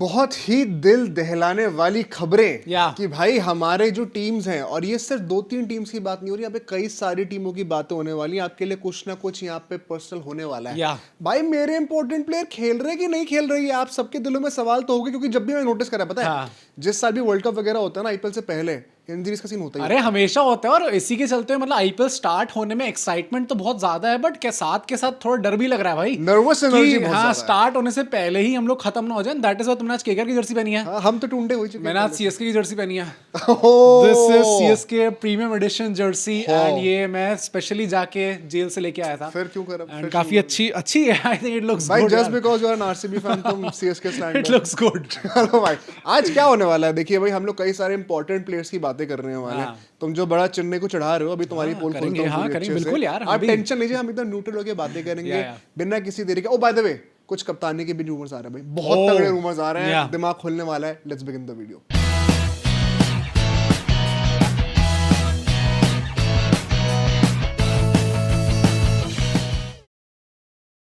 बहुत ही दिल दहलाने वाली खबरें या। कि भाई हमारे जो टीम्स हैं, और ये सिर्फ 2-3 टीम्स की बात नहीं हो रही, यहाँ पे कई सारी टीमों की बातें होने वाली हैं। आपके लिए कुछ ना कुछ यहाँ पे पर्सनल होने वाला है। या। भाई मेरे इंपॉर्टेंट प्लेयर खेल रहे कि नहीं खेल रहे, ये आप सबके दिलों में सवाल तो होगा, क्योंकि जब भी मैं नोटिस करा, पता है हाँ। जिस साल भी वर्ल्ड कप वगैरह होता है ना, आईपीएल से पहले इंजरीज का सीन होता ही है। अरे हमेशा होता है, और इसी के चलते मतलब आईपीएल स्टार्ट होने में एक्साइटमेंट तो बहुत ज्यादा है, बट साथ के साथ थोड़ा डर भी लग रहा है भाई। नर्वस एनर्जी बहुत हाँ, ज्यादा है। स्टार्ट होने से पहले ही हम लोग खत्म ना हो जाए। दैट इज व्हाई तुमने आज केकेआर की जर्सी पहनी है। हाँ, हम तो टूंडे हो चुके मैंने आज सीएसके की जर्सी पहनी है। Oh. This is CSK premium edition jersey, and ये मैं स्पेशली जाके जेल से लेके आया था। फिर क्यों करा? एंड काफी अच्छी है। आई थिंक इट लुक्स भाई good. Just because you are an RCB fan तुम CSK stand it looks good. Hello भाई, आज क्या होने वाला है? देखिए भाई, हम लोग कई सारे इंपॉर्टेंट प्लेयर्स की बातें करने वाले हैं। तुम जो बड़ा चेन्नई को चढ़ा रहे हो, अभी तुम्हारी पोल खोलता हूं पूरी अच्छे से। बिल्कुल यार, आप टेंशन लीजिए, हम एकदम न्यूट्रल होकर बातें करेंगे बिना किसी देरी के। ओ बाय द वे, कुछ कप्तानी के भी रूमर्स आ रहे हैं भाई, बहुत तगड़े रूमर्स आ रहे हैं, दिमाग खुलने वाला है। Let's begin the video.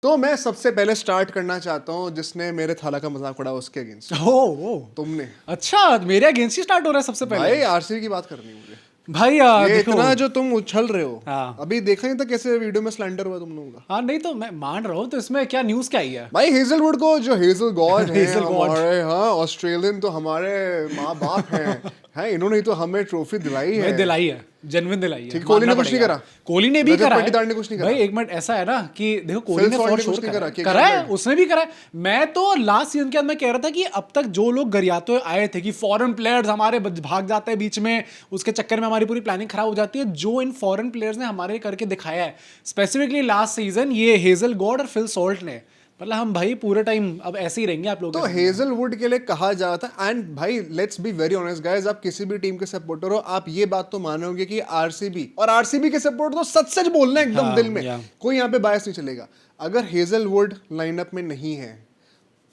तो मैं सबसे पहले स्टार्ट करना चाहता हूँ जिसने मेरे थाला का मजाक उड़ाया, उसके अगेंस्ट। ओह तुमने। अच्छा, मेरे अगेंस्ट ही स्टार्ट हो रहा है सबसे पहले। भाई आरसीबी की बात करनी है मुझे भाई। ये देखो, इतना जो तुम उछल रहे हो, हाँ। अभी देखा नहीं था कैसे वीडियो में स्लैंडर हुआ तुम लोगों का। हाँ नहीं तो मैं मान रहा हूँ, तो इसमें क्या न्यूज़ क्या आई है? भाई हेजलवुड को, जो हेजल गॉड है हेजल गॉड। हमारे, हाँ ऑस्ट्रेलियन तो हमारे माँ बाप हैं इन्होंने ही तो हमें ट्रॉफी दिलाई है। दिलाई है, जेन्युइन दिलाई है। ठीक, कोहली ने कुछ नहीं करा। कोहली ने भी रजत करा है। पाटीदार ने कुछ नहीं करा। भाई एक मिनट ऐसा है ना कि देखो, कोहली फिल ने सॉल्ट फॉर ने कुछ श्योर नहीं करा करा, करा है, उसने भी करा है। मैं तो लास्ट सीजन के बाद मैं कह रहा था कि अब तक जो लोग गरियाते हुए आए थे कि फॉरेन प्लेयर्स हमारे भाग जाते हैं बीच में, उसके चक्कर में हमारी पूरी प्लानिंग खराब हो जाती है। जो इन फॉरेन प्लेयर्स ने हमारे करके दिखाया है, स्पेसिफिकली लास्ट सीजन, ये हेजल गॉड और फिल सॉल्ट ने, मतलब हम भाई पूरे टाइम अब ऐसे ही रहेंगे आप लोग। तो हेजलवुड के लिए कहा जाता है। एंड भाई let's be very honest guys, आप किसी भी टीम के सपोर्टर हो, आप ये बात तो मानोगे कि आरसीबी और आरसीबी के सपोर्ट तो सच सच बोलना एकदम हाँ, दिल में, कोई यहाँ पे बायस नहीं चलेगा। अगर हेजलवुड लाइनअप में नहीं है,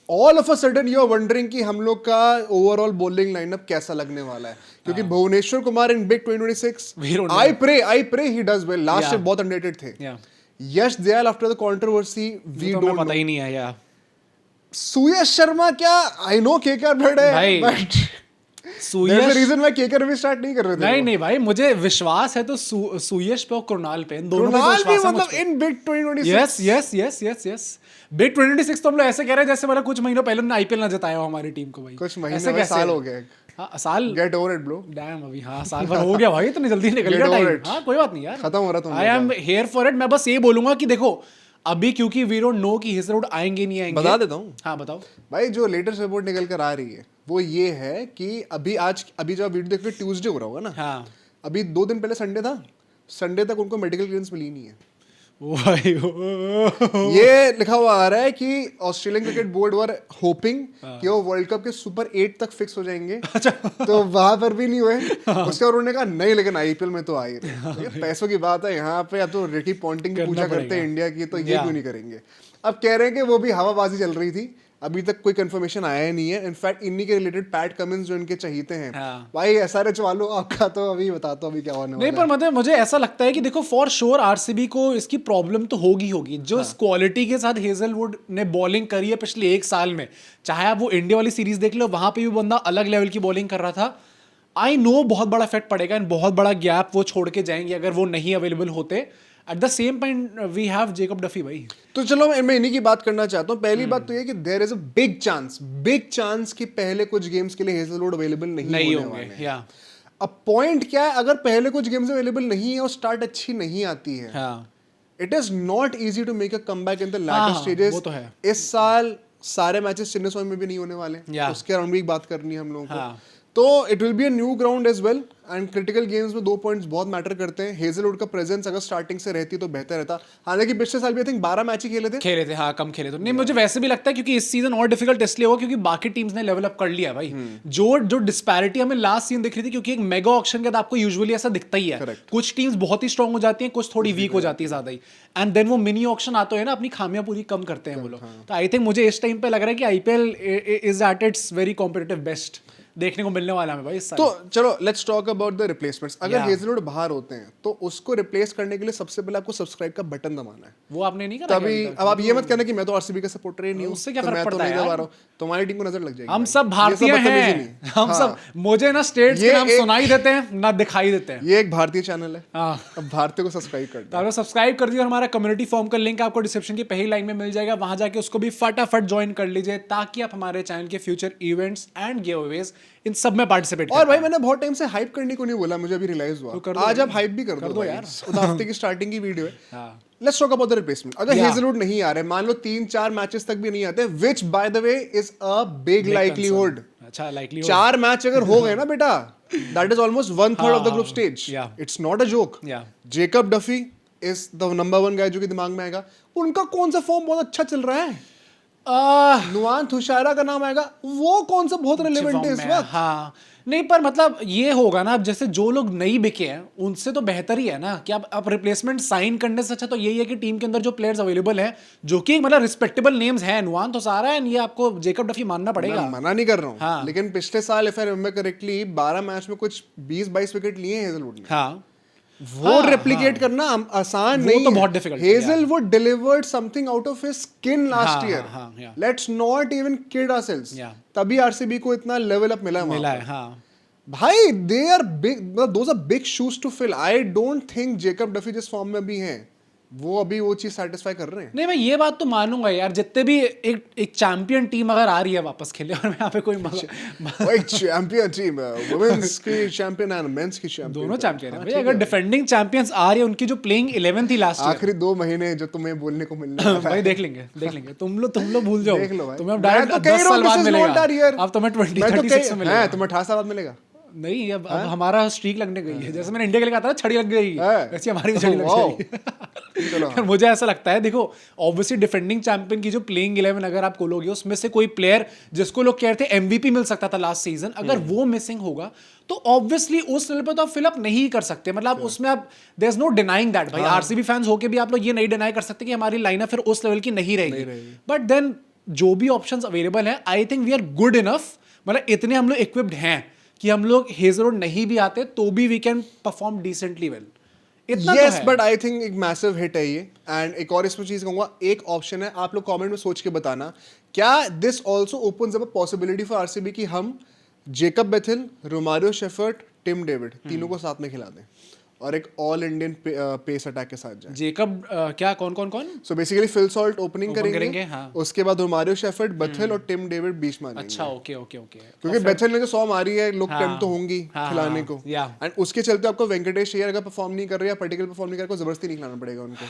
all of a sudden you are wondering कि हम लोग का ओवरऑल बॉलिंग लाइनअप कैसा लगने वाला है, क्योंकि Bhuvneshwar Kumar in big 2026, I pray he does well. Last year बहुत अंडररेटेड थे। Yash Dayal after the controversy, we don't पता ही नहीं है यार। सुयश शर्मा, क्या आई नो केकेआर ब्लड है, बट सुयश रीजन मैं केकेआर भी स्टार्ट नहीं कर रहे थे। नहीं भाई, मुझे विश्वास है तो सुयश पे और कृणाल पे, इन दोनों पे कृणाल भी विश्वास है मतलब इन बिग 2026। यस बिग 2026 तो हम लोग ऐसे कह रहे हैं जैसे मतलब कुछ महीनों पहले उन्होंने आईपीएल ना जताया हो हमारी टीम को भाई। कुछ महीने में, साल हो गया। हाँ साल, get over it bro. Dam, अभी हाँ साल भर हो गया भाई, इतनी जल्दी निकल गया टाइम। हाँ कोई बात नहीं यार, खत्म हो रहा तुम। I am here for it. मैं बस ये बोलूंगा कि देखो, अभी क्योंकि वी डोंट नो कि हेजलवुड आएंगे नहीं आएंगे, बता देता हूँ। हाँ बताओ भाई, जो लेटेस्ट रिपोर्ट निकल कर आ रही है वो ये है कि अभी जब वीडियो देख रहे, ट्यूसडे हो रहा होगा ना। हाँ। अभी 2 दिन पहले संडे था, संडे तक उनको मेडिकल क्लियरेंस मिली नहीं है। ये लिखा हुआ आ रहा है कि Australian cricket board were hoping कि वो वर्ल्ड कप के सुपर 8 तक फिक्स हो जाएंगे। तो वहां पर भी नहीं हुए। उसके और उन्होंने कहा नहीं, लेकिन आईपीएल में तो आ ही रहे। पैसों की बात है यहाँ पे। अब तो रिकी पॉन्टिंग की पूजा करते हैं इंडिया की, तो ये क्यों नहीं करेंगे? अब कह रहे हैं कि वो भी हवाबाजी चल रही थी, अभी तक कोई कंफर्मेशन आया ही नहीं है। इनफैक्ट इन्हीं के रिलेटेड पैट कमिंस जो इनके चाहते हैं, भाई एसआरएच वालों, आपका तो अभी बताता हूँ अभी क्या होने वाला है। नहीं, पर मतलब मुझे ऐसा लगता है कि देखो, फॉर श्योर आरसीबी को इसकी प्रॉब्लम तो होगी जो इस क्वालिटी के साथ हेजलवुड ने बॉलिंग करी है पिछले 1 साल में। चाहे आप वो इंडिया वाली सीरीज देख लो, वहां पे भी बंदा अलग लेवल की बॉलिंग कर रहा था। आई नो बहुत बड़ा इफेक्ट पड़ेगा, बहुत बड़ा गैप वो छोड़ के जाएंगे अगर वो नहीं अवेलेबल होते। At the same point we have Jacob Duffy भाई। तो चलो मैं इन्हीं की बात करना चाहता हूँ। पहली बात तो ये कि there is a big chance कि पहले कुछ गेम्स के लिए हेजलवुड अवेलेबल नहीं होंगे। अब पॉइंट क्या है, अगर पहले कुछ गेम्स अवेलेबल नहीं है और स्टार्ट अच्छी नहीं आती है, it is not easy to make a comeback in the latter stages. वो तो है। इस साल सारे मैचेस चिन्नस्वामी में भी नहीं होने वाले, उसके अराउंड भी बात करनी है हम लोगों को। तो it will be a new ground as well, and critical games में 2 पॉइंट्स बहुत मैटर करते हैं। हेजलवुड का प्रेजेंस अगर स्टार्टिंग से रहती तो बेहतर रहता। हालांकि पिछले साल भी आई थिंक 12 मैच ही खेले थे। हाँ कम खेले तो नहीं। मुझे वैसे भी लगता है क्योंकि इस सीजन और डिफिकल्ट इसलिए होगा क्योंकि बाकी टीम्स ने लेवल अप कर लिया भाई। जो डिस्पैरिटी हमें लास्ट सीजन दिख रही थी, क्योंकि एक मेगा ऑक्शन के बाद आपको यूजुअली ऐसा दिखता ही है, कुछ टीम्स बहुत ही स्ट्रांग हो जाती हैं, कुछ थोड़ी वीक हो जाती है ज्यादा ही, एंड देन वो मिनी ऑक्शन आता है ना, अपनी खामियां पूरी कम करते हैं वो लोग। तो आई थिंक मुझे इस टाइम पे लग रहा है कि IPL is at its very competitive best. देखने को मिलने वाला है भाई इस साल। तो चलो let's talk about the replacements. अगर Yeah. हेजलवुड बाहर होते हैं तो उसको रिप्लेस करने के लिए सबसे पहले आपको सब्सक्राइब का बटन दबाना है। वो आपने नहीं करा तभी अब आप ये मत कहना कि मैं तो आरसीबी का सपोर्टर ही नहीं हूँ, उससे क्या तो फर्क मैं तो पड़ता नहीं है दबा यार? रहा हूँ, तुम्हारी टीम को नजर लग जाएगी। हम भाई। सब भारतीय ये बदतमीजी हैं, नहीं। हम हाँ। सब मुझे ना स्टेट्स ये के नाम एक- सुनाई देते हैं ना दिखाई देते हैं। ये एक भारतीय चैनल है, हाँ, अब भारतीय को सब्सक्राइब कर तो आप सब्सक्राइब कर दीजिए और हमारा कम्युनिटी फॉर्म का लिंक आपको डिस्क्रिप्शन की पहली लाइन में मिल जाएगा, वहां जाके उसको भी फटाफट ज्वाइन कर लीजिए ताकि आप हमारे चैनल के फ्यूचर इवेंट्स एंड गिवअवेज इन सब में पार्टिसिपेट और भाई मैंने बहुत टाइम से हाइप करने को नहीं बोला, मुझे अभी रियलाइज हुआ। कर दो आज आप हाइप भी कर दो यार। यार। उस हफ्ते की स्टार्टिंग की वीडियो है। हाँ। Let's talk about the replacement. अगर Yeah. हेजलवुड नहीं आ रहे, मान लो 3-4 मैचेस तक भी नहीं आते, which by the way is a big likelihood. अच्छा, लाइकली 4 मैच अगर हो गए ना बेटा, that is almost 1/3 of the group stage. Yeah. It's not a joke. Yeah. Jacob Duffy is the number 1 गाय जो कि दिमाग में आएगा। उनका कौन सा फॉर्म बहुत अच्छा चल रहा है? नुआन थुशारा का नाम आएगा, वो कौन सा बहुत रिलेवेंट है इस वक्त? हाँ, नहीं पर मतलब ये होगा ना, अब जैसे जो लोग नहीं बिके हैं उनसे तो बेहतर ही है ना कि आप रिप्लेसमेंट साइन करने से अच्छा तो यही है कि टीम के अंदर जो प्लेयर्स अवेलेबल हैं जो कि मतलब रिस्पेक्टेबल नेम्स हैं, नुआन तो सारा है, ये आपको जेकब डफी मानना पड़ेगा। मैं मना नहीं कर रहा हूँ, हाँ। लेकिन पिछले साल if I remember correctly 12 match में कुछ 20-22 विकेट लिए हैं हेजलवुड ने। हाँ, वो रेप्लिकेट करना आसान वो नहीं तो है। बहुत difficult है, Hazlewood delivered something out of his skin last हाँ, ईयर। हाँ, yeah. Let's not even kid ourselves. Yeah. तभी आरसीबी को इतना लेवल अप मिला है वहाँ मिला पर। है। हाँ, भाई they are big, those are big shoes to fill. I don't think Jacob Duffy जिस फॉर्म में अभी हैं वो अभी वो चीज सेटिस्फाई कर रहे हैं। नहीं मैं ये बात तो मानूंगा यार, जितने भी एक चैंपियन टीम अगर आ रही है वापस खेले और यहाँ पे कोई वो एक चैंपियन टीम है, वुमेन्स की चैंपियन एंड मेंस की चैंपियन, दोनों चैंपियन है भाई। अगर डिफेंडिंग चैंपियंस आ रही है, उनकी जो प्लेइंग 11 थी लास्ट आखिरी 2 महीने जो तुम्हें बोलने को मिलने वाला भाई देख लेंगे तुम लोग भूल जाओ, देख लो भाई। तुम्हें अब मैं डायरेक्ट तो कह 10 रहा हूँ, साल बाद this is not our year. मिलेगा, अब तुम्हें मैं तो 2036 में मिलेगा। तुम्हें 18 साल बाद मिलेगा। नहीं अब हमारा स्ट्रीक लगने गई है, जैसे मैंने इंडिया के लिए कहा था छड़ी लग गई, है। वैसे हमारी भी छड़ी लग जाएगी। चलो। मुझे ऐसा लगता है, देखो ऑब्वियसली डिफेंडिंग चैंपियन की जो प्लेइंग 11 अगर आप खोलोगे उसमें से कोई प्लेयर जिसको लोग कह रहे थे एमवीपी मिल सकता था लास्ट सीजन, अगर वो मिसिंग होगा तो ऑब्वियसली उस लेवल पे तो आप फिलअप नहीं कर सकते। मतलब उसमें आप there is no denying that भाई, आरसीबी फैंस होके भी आप लोग ये नहीं डिनाई कर सकते कि हमारी लाइनअप फिर उस लेवल की नहीं रहेगी। बट देन जो भी ऑप्शंस अवेलेबल हैं, I think we are good enough, मतलब इतने हम लोग इक्विप्ड हैं कि हम लोग हेजलवुड नहीं भी आते तो भी we can perform decently well. Yes but I think एक मैसिव हिट है ये। एंड एक और इसमें चीज कहूंगा, एक ऑप्शन है, आप लोग कमेंट में सोच के बताना, क्या this also opens up a possibility for RCB कि हम Jacob Bethell, Romario Shepherd, Tim David तीनों को साथ में खिला दें और एक ऑल इंडियन पेस अटैक के साथ जाए। जेकब क्या कौन so basically Phil Salt opening करेंगे, हाँ। उसके बाद रोमारियो शेफर्ड, बेथिल और टिम डेविड बीच में आ जाएंगे। अच्छा ओके क्योंकि बेथिल ने जो 100 मारी है, लोग टेम्प तो होंगी खिलाने को, या एंड उसके चलते आपको वेंकटेश अय्यर अगर परफॉर्म नहीं कर रहे या पर्टिकुलर परफॉर्म नहीं कर रहे, जबरदस्ती नहीं खिलाना पड़ेगा उनको।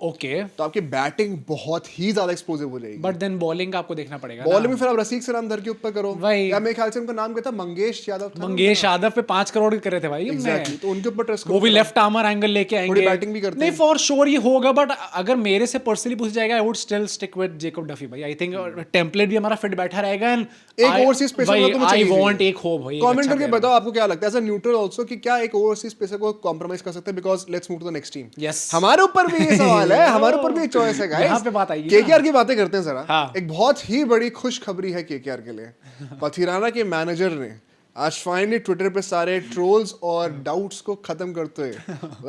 ओके, तो आपकी बैटिंग बहुत ही ज्यादा एक्सप्लोसिव हो जाएगी। बट देन बॉलिंग आपको देखना पड़ेगा। बॉलिंग में फिर आप रसीक से नाम धर के ऊपर करो, वही। या मेरे ख्याल से उनका नाम क्या था, मंगेश यादव था। मंगेश यादव पे 5 करोड़ करे थे भाई हमने। एग्जैक्टली, तो उनके ऊपर ट्रस्ट वो भी लेफ्ट आर्मर एंगल लेके आएंगे, बैटिंग भी करते नहीं फॉर श्योर ये होगा। बट अगर मेरे से पर्सनली पूछा जाएगा, I would still stick with Jacob Duffy भाई। आई थिंक टेम्पलेट भी हमारा फिट बैठा रहेगा, एंड एक ओवरसीज पेसर आई वांट एक हो भाई। कमेंट करके बताओ आपको क्या लगता है एज अ न्यूट्रल आल्सो कि क्या एक ओवरसीज पेसर को कॉम्प्रोमाइज कर सकते हैं, because let's move to the next team. Yes, हमारे ऊपर भी ये सवाल है, हमारे ऊपर भी चॉइस है गाइस। यहाँ पे बात आएगी केकेआर की बातें करते हैं जरा। हाँ। एक बहुत ही बड़ी खुशखबरी है केकेआर के लिए। पथिराना के मैनेजर ने आज फाइनली ट्विटर पे सारे ट्रोल्स और डाउट्स को खत्म करते हुए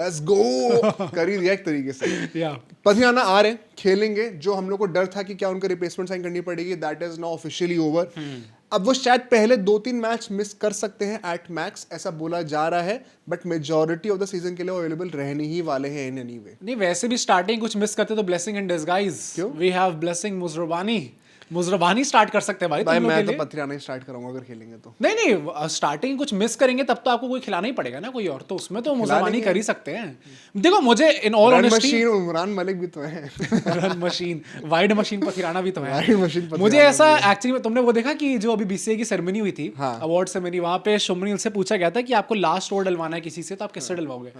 लेट्स गो कर ही दिया एक तरीके से। या पथिराना आ रहे, खेलेंगे। जो हम लोग को डर था कि क्या उनको रिप्लेसमेंट साइन करनी पड़ेगी, that is now officially over. अब वो शायद पहले 2-3 मैच मिस कर सकते हैं एट मैक्स, ऐसा बोला जा रहा है, but majority of the season के लिए अवेलेबल रहने ही वाले हैं इन एनी वे। नहीं वैसे भी स्टार्टिंग कुछ मिस करते तो blessing in disguise. We have Blessing Muzarabani start कर सकते हैं भाई तुम लोग मैं के तो लिए। पथिराना ही स्टार्ट करूंगा अगर खेलेंगे तो। नहीं स्टार्टिंग कुछ मिस करेंगे तब तो आपको कोई खिलाना ही पड़ेगा ना कोई और, तो उसमें तो मुजरबानी कर ही सकते हैं। देखो मुझे in all run honesty machine Umran Malik भी तो है। Run machine, wide machine Pathirana भी तो है। वाइड मशीन पथिराना मुझे ऐसा एक्चुअली, तुमने वो देखा कि जो अभी बीसीए की सेरेमनी हुई थी, हाँ। अवार्ड सेरेमनी, वहां पे शुभमन गिल से पूछा गया था कि आपको लास्ट ओवर डलवाना है किसी से तो आप किससे डलवाओगे?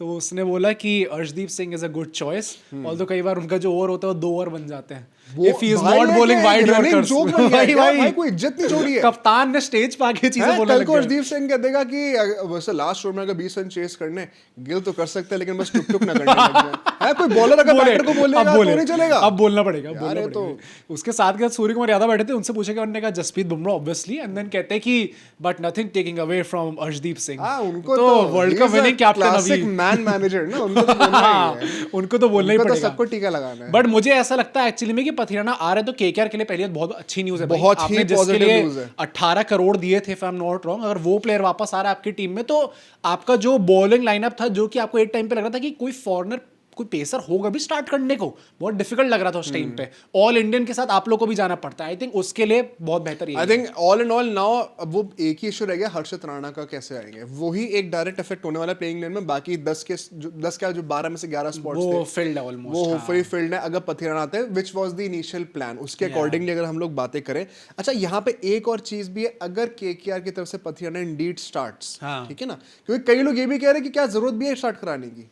तो उसने बोला कि Arshdeep Singh is a good choice, although कई बार उनका जो ओवर होता है वो 2 ओवर बन जाते हैं। if he is not bowling wide Yorkers भाई कोई इज्जत नहीं छोड़ी है। कप्तान ने स्टेज पे आके चीजें बोलने कल लग को गए। हरदीप सिंह कह देगा कि वैसे लास्ट ओवर में अगर 20 रन चेस करने गिल तो कर सकते हैं लेकिन बस टुक टुक ना करने लग जाए। है कोई बॉलर अगर बैटर को बोलेगा तो नहीं चलेगा। अब बोलना पड़ेगा, यार ये तो उसके साथ के साथ सूर्य कुमार यादव बैठे थे, उनसे पूछा कि उन्होंने कहा Jasprit Bumrah obviously, and then कहते हैं कि but nothing taking away from Arshdeep Singh. हां उनको तो वर्ल्ड कप विनिंग कैप्टन अभी क्लासिक मैन मैनेजर ना, उनको तो बोलना ही है। उनको तो बोलना ही उनको तो पड़ेगा, सबको टीका लगाना है। बट मुझे ऐसा लगता है एक्चुअली में कि पथिराना आ रहे तो केकेआर के लिए पहले बहुत अच्छी न्यूज़ है भाई। बहुत ही आपने जिसके positive लिए news है। 18 करोड़ दिए थे if I am not wrong, अगर वो प्लेयर वापस आ रहा है आपकी टीम में, तो आपका जो बॉलिंग लाइनअप था, जो कि आपको एक टाइम पे लग रहा था कि कोई फॉरनर कोई पेसर होगा भी स्टार्ट करने को, बहुत डिफिकल्ट लग रहा था उस टाइम पे। ऑल इंडियन के साथ आप लोग को भी जाना पड़ता है, आई थिंक उसके लिए बहुत बेहतर है। I think all and all now अब वो एक ही इशू रह गया, हर्षित राणा का कैसे आएंगे, वही एक डायरेक्ट इफेक्ट होने वाला प्लेइंग लाइन में। बाकी 10 क्या जो 12 में से 11 स्पॉट्स थे वो फील्ड है ऑलमोस्ट, वो होपफुली फील्ड है अगर पथिराना आते हैं, which was the initial plan. उसके अकॉर्डिंगली अगर हम लोग बातें करें, अच्छा यहाँ पे एक और चीज भी है, अगर केकेआर की तरफ से पथिराना इंडीड स्टार्ट्स, ठीक है ना, क्योंकि कई लोग ये भी कह रहे हैं कि क्या जरूरत भी है स्टार्ट कराने की,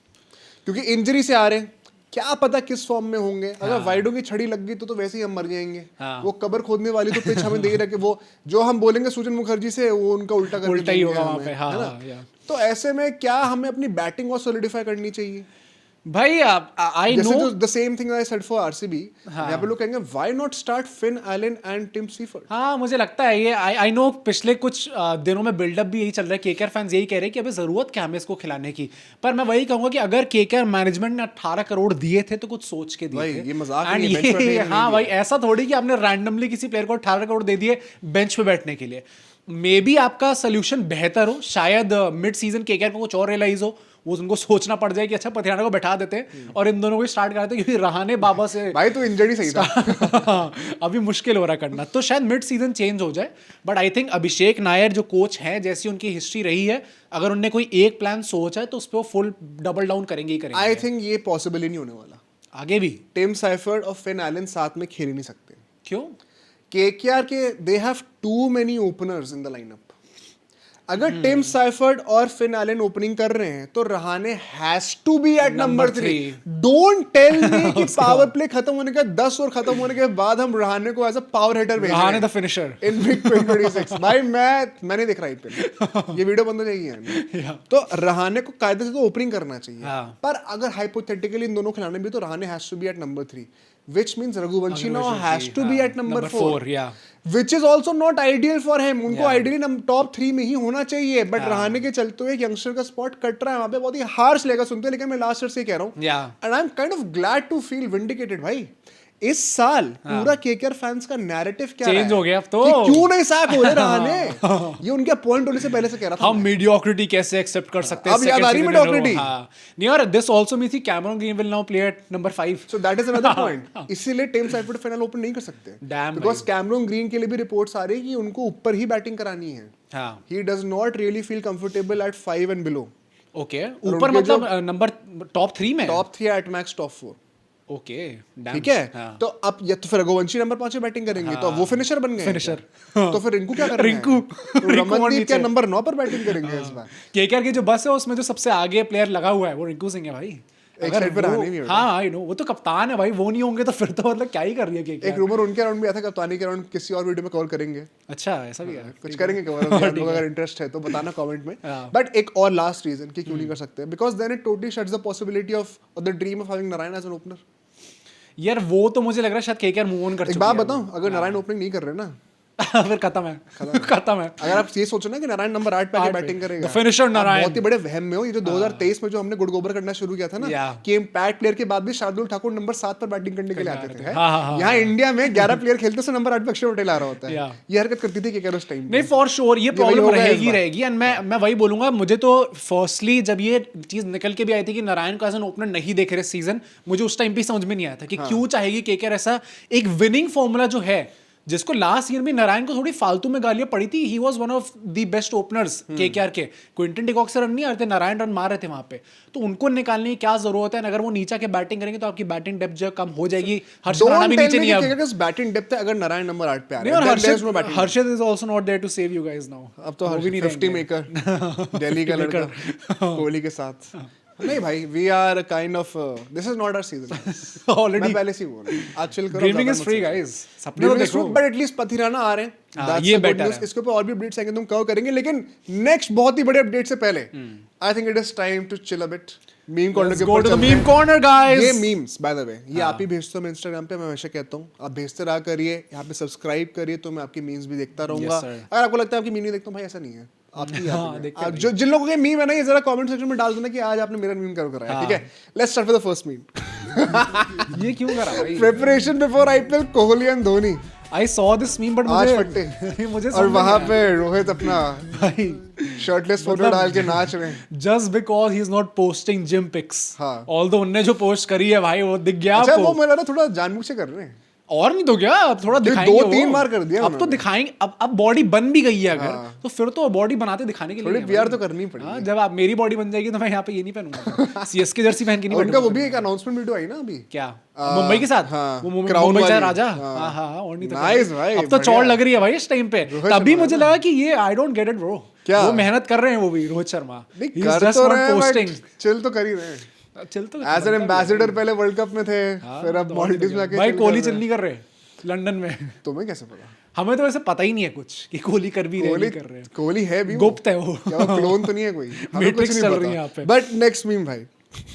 क्योंकि इंजरी से आ रहे हैं, क्या पता किस फॉर्म में होंगे। अगर वाइडो की छड़ी लग गई तो वैसे ही हम मर जाएंगे। वो कबर खोदने वाली तो पिच हमें दे ही रखे, वो जो हम बोलेंगे सुजन मुखर्जी से वो उनका उल्टा ही होगा वहाँ पे। हाँ, तो ऐसे में क्या हमें अपनी बैटिंग और सॉलिडिफाई करनी चाहिए भाई। I know the same thing I said for RCB, यहाँ पे लोग कहेंगे why not start Finn Allen and Tim Seifert. हाँ, मुझे लगता है ये आई नो पिछले कुछ दिनों में बिल्डअप भी यही चल रहा है, केकेआर फैंस यही कह रहे हैं कि अभी जरूरत क्या हमें इसको खिलाने की। पर मैं वही कहूंगा कि अगर केकेआर मैनेजमेंट ने 18 करोड़ दिए थे तो कुछ सोच के दिए थे। ये मजाक And नहीं है, bench पे बैठने के लिए हाँ भाई, ऐसा थोड़ी कि आपने रैंडमली किसी प्लेयर को 18 करोड़ दे दिए बेंच पे बैठने के लिए। मे बी आपका सोल्यूशन बेहतर हो, शायद मिड सीजन केकेआर को कुछ और रियलाइज हो, वो उनको सोचना पड़ जाए कि अच्छा पथिराना को बैठा देते हैं और इन दोनों को स्टार्ट कराते हैं, क्योंकि रहाने बाबा से भाई तो इंजरी सही था। अभी मुश्किल हो रहा करना, तो शायद मिड सीजन चेंज हो जाए। बट आई थिंक अभिषेक नायर जो कोच हैं, जैसी उनकी हिस्ट्री रही है, अगर उनने कोई एक प्लान सोचा है तो उस पर वो फुल डबल डाउन करेंगे ही करेंगे। आई थिंक ये पॉसिबल ही नहीं होने वाला आगे भी। टिम साइफर्ड और फिन एलन साथ में खेल ही नहीं सकते। क्यों? केकेआर के they have too many openers in the lineup. अगर टिम साइफर्ड और फिन एलन ओपनिंग कर रहे हैं तो Rahane has to be at number 3। Don't tell me कि पावर प्ले खत्म होने के 10 ओवर खत्म होने के बाद हम रहाने को एज अ पावर हिटर भेज रहे हैं, Rahane the finisher in big 2026। भाई मैं नहीं देख रहा आईपीएल, ये वीडियो बंद हो जाएगी यार। तो रहाने को कायदे से तो ओपनिंग करना चाहिए, पर अगर हाइपोथेटिकली इन दोनों खिलाने भी तो Rahane has to be at number 3, which means Raghuvanshi now has to be at number 4, which is also not ideal for him. उनको ideally top 3 में ही होना चाहिए, but रहाने के चलते हुए एक यंगस्टर का स्पॉट कट रहा है वहाँ पे, बहुत ही हार्श लेगा सुनते हैं, लेकिन मैं लास्ट ईयर से कह रहा हूँ, and I'm kind of glad to feel vindicated भाई। इस साल पूरा केकेआर फैंस का नैरेटिव क्या चेंज हो गया अब तो, कि क्यों नहीं सैक हो रहे रहाने। ये उनके पॉइंट होने से पहले से कह रहा था, हम मीडियोक्रिटी कैसे एक्सेप्ट कर सकते हैं। अब याद आ रही मीडियोक्रिटी। नहीं, और this also means Cameron green will now play at number 5, so that is another point. इसीलिए टिम साइफर्ड फाइनल ओपन नहीं कर सकते, बिकॉज़ कैमरन ग्रीन के लिए भी रिपोर्ट्स आ रही है कि उनको ऊपर ही बैटिंग करानी है। He does not really feel comfortable at 5 and below. Okay, ऊपर मतलब नंबर टॉप 3 में, top 3 at max top 4। Okay, ठीक है। तो अब या तो फिर रघुवंशी नंबर 5 में बैटिंग करेंगे, तो वो फिनिशर बन गए। फिनिशर तो फिर रिंकू क्या करेंगे? रमनदीप क्या नंबर 9 पर बैटिंग करेंगे इस बार? केकेआर की जो बस है उसमें जो सबसे आगे प्लेयर लगा हुआ है वो रिंकू सिंह है भाई। एक साइड पे रहने भी होगा। हाँ, आई नो, वो तो कप्तान है भाई, वो नहीं होंगे तो फिर तो मतलब क्या ही कर रही है केकेआर। एक रूमर उनके अराउंड भी आया था, कप्तानी के अराउंड किसी और वीडियो में कवर करेंगे। अच्छा, ऐसा भी है, कुछ करेंगे कवर, अगर इंटरेस्ट है तो बताना कमेंट में। बट एक और लास्ट रीजन कि क्यों नहीं कर सकते, because then it totally shuts the possibility of the dream of having Narine as an opener. यार वो तो मुझे लग रहा है शायद केकेआर मूव ऑन कर चुकी है। एक बात बताऊं, अगर नारायण ओपनिंग नहीं कर रहे ना फिर खत्म है। अगर आप ये सोचो ना कि नारायण नंबर 8 पे आके बैटिंग करेगा, फिनिशर नारायण, बहुत ही बड़े वहम में हो। ये जो 2023 में जो हमने गुड़गोबर करना शुरू किया था ना, कि इम्पैक्ट प्लेयर के बाद भी शार्दुल ठाकुर नंबर 7 पर बैटिंग करने के लिए आते थे। यहाँ इंडिया में 11 प्लेयर खेलते से नंबर 8 पे अक्षर पटेल आ रहा होता है। ये हरकत करती थी कि उस टाइम नहीं, फॉर श्योर ये प्रॉब्लम रहेगी। एंड मैं वही बोलूंगा, मुझे तो फर्स्टली जब ये चीज निकल के भी आई थी कि नारायण को एज एन ओपनर नहीं देख रहे सीजन, मुझे उस टाइम पे समझ में नहीं आया था कि क्यों चाहेगी केकेआर ऐसा एक विनिंग फॉर्मूला जो है, जिसको लास्ट ईयर में नारायण को थोड़ी फालतू में गालियां पड़ी थी। He was one of the best openers KKR के। क्विंटन डिकॉक से रन नहीं आ रहे थे, नारायण रन मार रहे थे वहां पे, तो उनको निकालने की क्या जरूरत है? अगर वो नीचे के बैटिंग करेंगे तो आपकी बैटिंग डेप्थ जो कम हो जाएगी। हर्षित राणा भी नीचे नहीं है, बैटिंग डेप्थ है अगर नारायण नंबर 8 पे आ रहे हैं। और Harshit is also not there to save you guys now. अब तो 50 मेकर दिल्ली का लड़का कोहली के साथ नहीं भाई, we are kind of this is not our season already मैं पहले से ही बोल रहा हूं, आज चिल करो। ड्रीमिंग इज फ्री गाइस, सपने तो देखो। बट एटलीस्ट पथिराना आ रहे हैं, हाँ, That's ये the good better news. है। इसके ऊपर और भी अपडेट्स आएंगे, तुम कवर करेंगे, लेकिन नेक्स्ट बहुत ही बड़े अपडेट से पहले I think it is time to chill a bit. Meme corner के Let's go ऊपर to the चलते हैं। meme corner, guys. ये मीम्स बाय द वे ये आप ही भेजते हो इंस्टाग्राम पे, मैं हमेशा कहता हूँ आप भेजते रहा करिए, यहाँ पे सब्सक्राइब करिए, तो मैं आपकी मीम्स भी देखता रहूंगा। sir. अगर आपको लगता है आपकी मीम नहीं देखता हूँ, भाई ऐसा नहीं है, आपकी हाँ, देखते आप जो जिन लोगों के मीम है ना, ये जरा कमेंट सेक्शन में डाल देना कि आज आपने मेरा मीम कवर कराया, ठीक है। Let's start with the first meme. ये क्यों करा भाई? Preparation before IPL, Kohli and Dhoni I saw this meme but आज मुझे फट्टे मुझे और वहां पे रोहित अपना भाई शर्टलेस फोटो डाल के नाच रहे हैं। Just because he is not posting gym pics, हाँ। ऑल्दो उनने जो पोस्ट करी है भाई वो दिख गया अच्छा, वो आपको। मुझे लग रहा थोड़ा जानबूझ से कर रहे हैं। और नहीं तो क्या, अब थोड़ा ये दिखाएंगे। 2-3 वो। बार कर दिया अब तो उन्होंने। दिखाएंगे, अब बॉडी बन भी गई है अगर, तो फिर तो बॉडी बनाते दिखाने के लिए थोड़ी है प्यार भाई। तो करनी पड़ेगी। हाँ, जब आप मेरी बॉडी बन जाएगी तो मैं यहाँ पे ये नहीं पहनूंगा, सीएसके जर्सी पहन के नहीं और उनका बैठूंगा। वो भी एक अनाउंसमेंट वीडियो आई ना अभी, क्या मुंबई के साथ? हाँ, वो Crown मुंबई चाहे वाली। राजा। हाँ। हाँ हाँ, और नहीं तो Nice क्या। भाई, अब तो बढ़िया। चौड़ लग रही है भाई इस टाइम पे। रोहित तभी शर्मा मुझे ना। लगा कि ये I don't get it bro, क्या? वो मेहनत कर रहे हैं वो भी, रोहित शर्मा। नहीं He is कर just तो not रहे हैं, posting. बट चिल तो कर ही रहे हैं। चल तो एज एन एम्बेसडर पहले वर्ल्ड कप में थे, फिर अब मॉलडीव्स में आके भाई chill कोहली कर चल रहे नहीं कर रहे लंदन में। हैं। तुम्हें कैसे पता? हमें तो वैसे पता ही नहीं है कुछ कि कोहली कर भी रहे कोहली नहीं कर रहे हैं। कोहली है भी, गुप्त है वो। क्या वो क्लोन तो नहीं है कोई? हमें Matrix कुछ नहीं चल पता। रही है यहाँ पे। बट नेक्स्ट मीम भाई,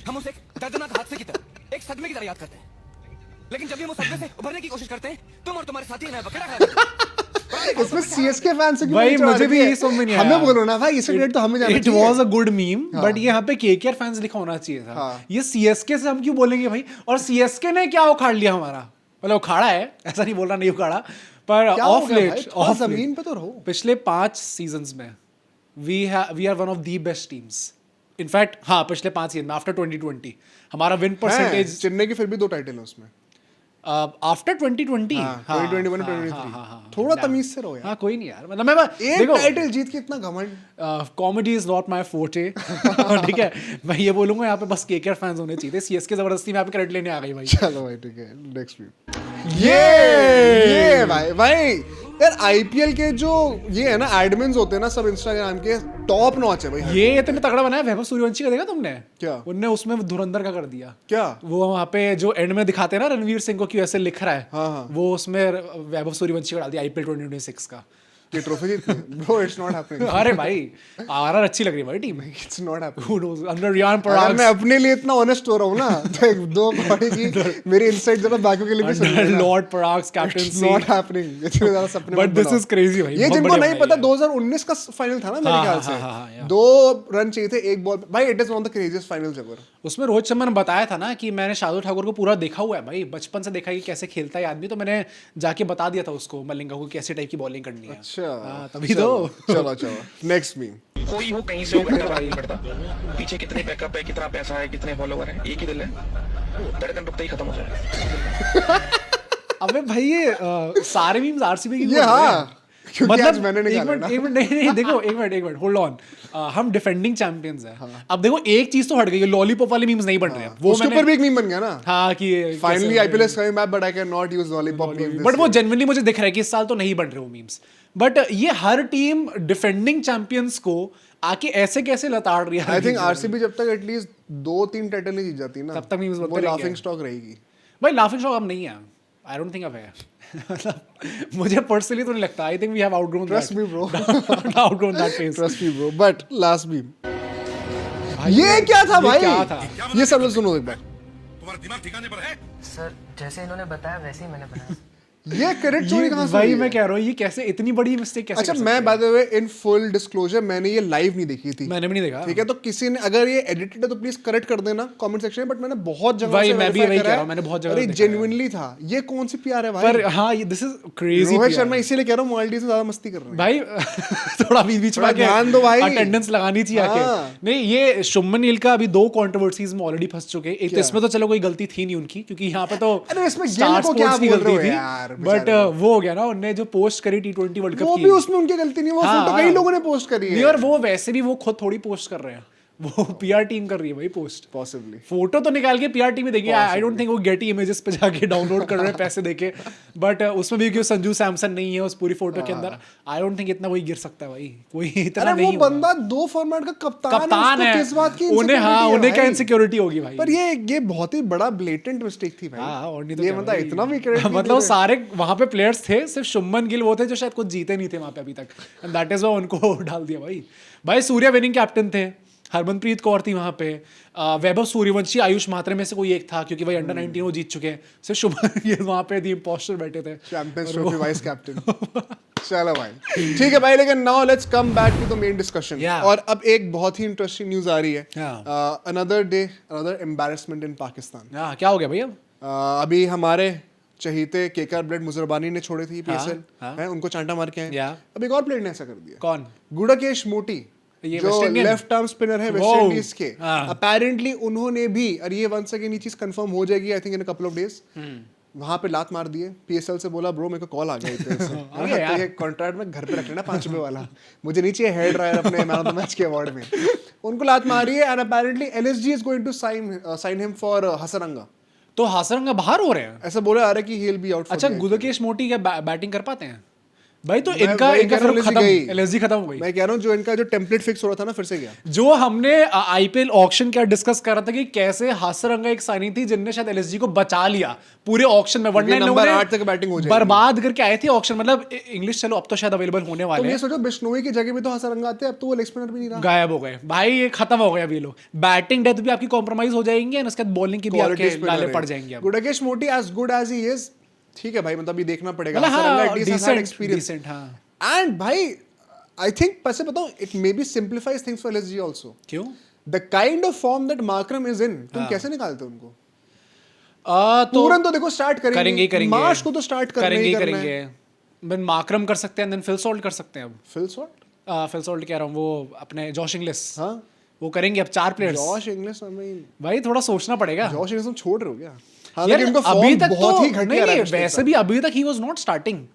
हम उसे एक दर्दनाक हादसे की तरह, एक सदमे की तरह याद करते हैं, लेकिन जब भी हम उस सदमे से उभरने की कोशिश करते हैं, तुम और तुम्हारे साथी हमें बकेड़ा खा देते हैं। इसमें सीएसके फैंस की भाई मुझे भी ये समझ में नहीं आया। हमें बोलो ना भाई, इसे क्रेडिट तो हमें जाना इट चाहिए। Was a good meme, but ये यहाँ पे केकेआर फैंस लिखा होना चाहिए था। हाँ। ये सीएसके से हम क्यों बोलेंगे भाई? और सीएसके ने क्या उखाड़ लिया हमारा? मतलब उखाड़ा है, ऐसा नहीं बोल रहा नहीं उखाड़ा, पर क्या हो ऑफ गया भाई? लेट, थोड़ा ऑफ जमीन पे तो रहो। पिछले 5 सीजन्स में we are one of the best teams. In fact हाँ, पिछले 5 सीजन में आफ्टर 2020 हमारा विन हैं, परसेंटेज चेन्नई के फिर भी 2 टाइटल है उसमें। आफ्टर 2020 हाँ, 2021 और 2023 थोड़ा तमीज से रहो यार। हाँ कोई नहीं यार, मतलब मैं एक देखो टाइटल जीत के इतना घमंड। Comedy is not my forte, ठीक है। मैं ये बोलूंगा यहाँ पे बस केकेआर फैंस होने चाहिए थे। सीएसके जबरदस्ती में यहाँ पे क्रेडिट लेने आ गई भाई। चलो भाई ठीक है, नेक्स्ट वीक ये भाई यार आईपीएल के जो ये है ना एडमिन्स होते हैं ना सब इंस्टाग्राम के, टॉप नॉच है भाई। ये इतने तगड़ा बनाया वैभव सूर्यवंशी का, देखा तुमने? क्या? उनने उसमें धुरंधर का कर दिया। क्या? वो वहाँ पे जो एंड में दिखाते हैं ना रणवीर सिंह को कि ऐसे लिख रहा है, हाँ, हाँ। वो उसमें वैभव सूर्यवंशी का डाल दिया आईपीएल 2026 का। ये ट्रॉफी जीतनी ब्रो, इट्स नॉट हैपनिंग। अरे भाई आरआर अच्छी लग रही है भाई team. It's not happening. Who knows? अंदर रियान अगर पराग, मैं अपने लिए इतना ऑनेस्ट हो रहा हूँ ना, तो एक दो बॉडी की मेरी इनसाइट जरा बाकियों के लिए भी सुनिए ना। Lord Parag it's captaincy. Not happening. इतने ज्यादा सपने बट मत दिस बनाओ। इज क्रेजी भाई। ये बहुत जिनको बढ़िया नहीं बनाई पता है। 2019 का फाइनल था ना मेरे हाँ, ख्याल हाँ, हाँ, से, yeah. 2 रन चाहिए थे एक बॉल भाई। It is one of the craziest finals ever. उसमें रोहित शर्मा ने बताया था ना कि मैंने शार्दुल ठाकुर को पूरा देखा हुआ है भाई, बचपन से देखा है कि कैसे खेलता है आदमी, तो मैंने जाके बता दिया था उसको मलिंगा को कैसे टाइप की बॉलिंग करनी है। अच्छा हाँ, तभी तो। चलो नेक्स्ट मीम। कोई हो कहीं से हो फर्क नहीं पड़ता, पीछे कितने बैकअप है, कितना पैसा है, कितने फॉलोवर है, एक ही दिल है, धड़कन रुकते ही खत्म हो जाए। अबे भाई ये सारे मीम्स आरसीबी की ये बोल रहे हैं। हाँ, क्योंकि आज मैंने निकाला ना। एक मिनट नहीं देखो, एक मिनट होल्ड ऑन। हम डिफेंडिंग चैंपियंस हैं। अब देखो एक चीज तो हट गई है, लॉलीपॉप वाले मीम्स नहीं बन रहे हैं। वो उसके ऊपर भी एक मीम बन गया ना। हाँ कि finally IPL is coming back but I can not use lollipop meme. But वो जेन्युइनली मुझे दिख रहा है कि इस साल तो नहीं बन रहे वो मीम्स। बट ये हर टीम डिफेंडिंग चैंपियंस को आके ऐसे कैसे लताड़ रही है? आई थिंक आरसीबी जब तक एटलीस्ट 2-3 टाइटल नहीं जीत जाती ना, तब तक memes बनते वो रहेंगे। लाफिंग स्टॉक रहेगी। भाई लाफिंग स्टॉक अब नहीं है, आई डोंट थिंक अब है। मतलब मुझे पर्सनली तो नहीं लगता। I think we have outgrown trust me bro, outgrown that phase. Trust me bro. But last meme ये क्या था भाई? क्या था? ये सब लोग सुनो एक बार। तुम्हारा दिमाग ठिकाने पर है? सर जैसे इन्होंने बताया वैसे ही मैंने बनाया। ये क्रेडिट चोरी कहाँ से भाई हुई मैं है? कह रहा हूँ ये कैसे इतनी बड़ी मिस्टेक कैसे अच्छा कर मैं सकते by the way in full disclosure मैंने ये लाइव नहीं देखी थी। हैं? मैंने भी नहीं देखा। ठीक है, तो किसी ने अगर ये एडिटेड है तो प्लीज करेक्ट कर देना कमेंट सेक्शन में। बट मैंने बहुत जगह भाई से मैं भी verify वही करा कह रहा है। हूँ, मैंने बहुत जगह अरे देखा है। जेन्युइनली था। ये कौन सी प्यार है भाई? पर हाँ ये this is crazy. Rohit Sharma इसीलिए कह रहा हूँ माल्डीव से ज्यादा मस्ती कर रहे हैं भाई थोड़ा बीच में थोड़ा ध्यान दो भाई। अटेंडेंस लगानी चाहिए हाँ। आके। नहीं ये शुभमन गिल का अभी 2 कंट्रोवर्सीज में ऑलरेडी फंस चुके हैं। एक तो क्या? इसमें तो चलो कोई गलती थी नहीं उनकी, क्योंकि यहाँ पे तो अरे इसमें गिल स्टार को क्या स्पोर्ट्स की बोल रहे हो गलती थी। यार, बट बेचारे वो हो गया ना, उनने जो पोस्ट करी T20 वर्ल्ड कप वो की, भी उसमें उनकी गलती नहीं। वो हाँ, फोटो कई लोगों ने पोस्ट करी नहीं, है। और वो वैसे भी वो खुद थोड़ी पोस्ट कर रहे हैं। वो पीआर टीम कर रही है भाई पोस्ट, पॉसिबली फोटो तो निकाल के पीआर टीम में देंगे। आई डोंट थिंक वो गेटी इमेजेस पे जाके डाउनलोड कर रहे हैं पैसे देके, बट उसमें भी क्यों संजू सैमसन नहीं है उस पूरी फोटो के अंदर, आई डोंट थिंक इतना कोई गिर सकता है भाई, कोई इतना अरे वो नहीं होगा। बंदा 2 फॉर्मेट का कप्तान कप्तान है, है, उसको किस बात की उन्हें हाँ insecurity है उन्हें क्या भाई? इनसिक्योरिटी होगी भाई। पर ये बहुत ही बड़ा ब्लेटेंट मिस्टेक थी भाई। हाँ, और नहीं तो ये क्या बंदा भाई। इतना भी credit नहीं मतलब दे रहे। सारे वहां पे प्लेयर्स थे, सिर्फ शुभमन गिल वो थे जो शायद कुछ जीते नहीं थे वहां पे अभी तक, एंड दैट इज व्हाई उनको डाल दिया भाई। भाई सूर्या विनिंग कैप्टन थे, हरमनप्रीत कौर थी वहां पे, वैभव सूर्यवंशी, आयुष मात्रे में से कोई एक था क्योंकि भाई अंडर 19 वो जीत चुके हैं, सिर्फ शुभमन गिल वहां पे दी इम्पोस्टर बैठे थे। Champions trophy vice captain. चलो भाई ठीक है भाई, लेकिन now let's come back to the main discussion. Yeah. और अब एक बहुत ही इंटरेस्टिंग न्यूज आ रही है। Yeah. Another day another embarrassment in Pakistan. हाँ क्या हो गया भैया? अभी हमारे चहीते केकर ब्लेड मुजरबानी ने छोड़े थी पीएसएल, हाँ. हैं उनको चांटा मार के आए। Yeah. अब एक और प्लेयर ने ऐसा कर दिया, कौन? गुड़ाकेश मोटी, ये जो West Indian? Left arm spinner है वेस्ट Wow. इंडीज के। हाँ. अपेरेंटली उन्होंने भी, और ये वंस अगेन ये चीज कंफर्म हो जाएगी I think in a couple of days, वहां पे लात मार दिए। पीएसएल से बोला ब्रो मेरे को कॉल आ गया इतने से, अरे यार। ये कॉन्ट्रैक्ट में घर पे रख लेना 5 रुपए वाला, मुझे नहीं चाहिए हेड ड्रायर अपने मैन ऑफ द मैच के अवार्ड में। उनको लात मारी है and apparently LSG is going to sign him for Hasaranga. तो हासरंगा बाहर हो रहे हैं? ऐसा बोला आ रहा है कि ही विल बी आउट। अच्छा, गुदकेश मोटी क्या बैटिंग कर पाते हैं भाई? तो मैं इनका वही इनका कह रहा फिर हूँ, खत्म, LSG गई। एलएसजी खत्म हो गई। मैं कह रहा हूँ जो इनका जो टेम्पलेट फिक्स हो रहा था ना फिर से गया। जो हमने आईपीएल ऑक्शन क्या डिस्कस कर रहा था कि कैसे हासरंगा एक साइनिंग थी जिनने शायद एलएसजी को बचा लिया पूरे ऑक्शन में, वरना इन लोगों नंबर ने 8 तक बैटिंग हो जाएगी। बर्बाद करके आए थे ऑक्शन। मतलब इंग्लिश चलो अब तो शायद अवेलेबल होने तुम वाले ये हैं, सोचो बिश्नोई की जगह भी तो हसरंगा आते, अब तो वो लेग स्पिनर भी नहीं रहा। गायब हो गए भाई, ये खत्म हो गए अभी लोग। बैटिंग डेथ भी आपकी कॉम्प्रोमाइज हो जाएंगी और उसके बाद बॉलिंग की भी आपके लाले पड़ जाएंगे अब। Gudakesh Motie as good as he is, ठीक है भाई, मतलब अभी देखना पड़ेगा। मतलब हसरंगा हाँ, at least has had experience. Decent हाँ। And भाई आई थिंक पैसे बताओ it may be simplifies things for LSG also. क्यों? The kind of form that Markram is in, तुम कैसे निकालते हो उनको? तो तुरंत तो देखो स्टार्ट करेंगे, मार्च को तो स्टार्ट करेंगे करना करेंगे। बन मार्करम कर सकते हैं, देन फिल सॉल्ट कर सकते हैं। अब फिल शॉट, फिल सॉल्ट कह रहा हूँ, वो अपने जॉश इंग्लिश, हाँ वो करेंगे अब 4 players. Josh Inglis, I mean भाई थोड़ा सोचना पड़ेगा। जॉश इंग्लिश तुम छोड़ रहे हो क्या? यार, हालांकि इनका अभी फॉर्म तक बहुत तो ही घटिया नहीं, रहा है नहीं, वैसे भी अभी तक ही वाज नॉट स्टार्टिंग।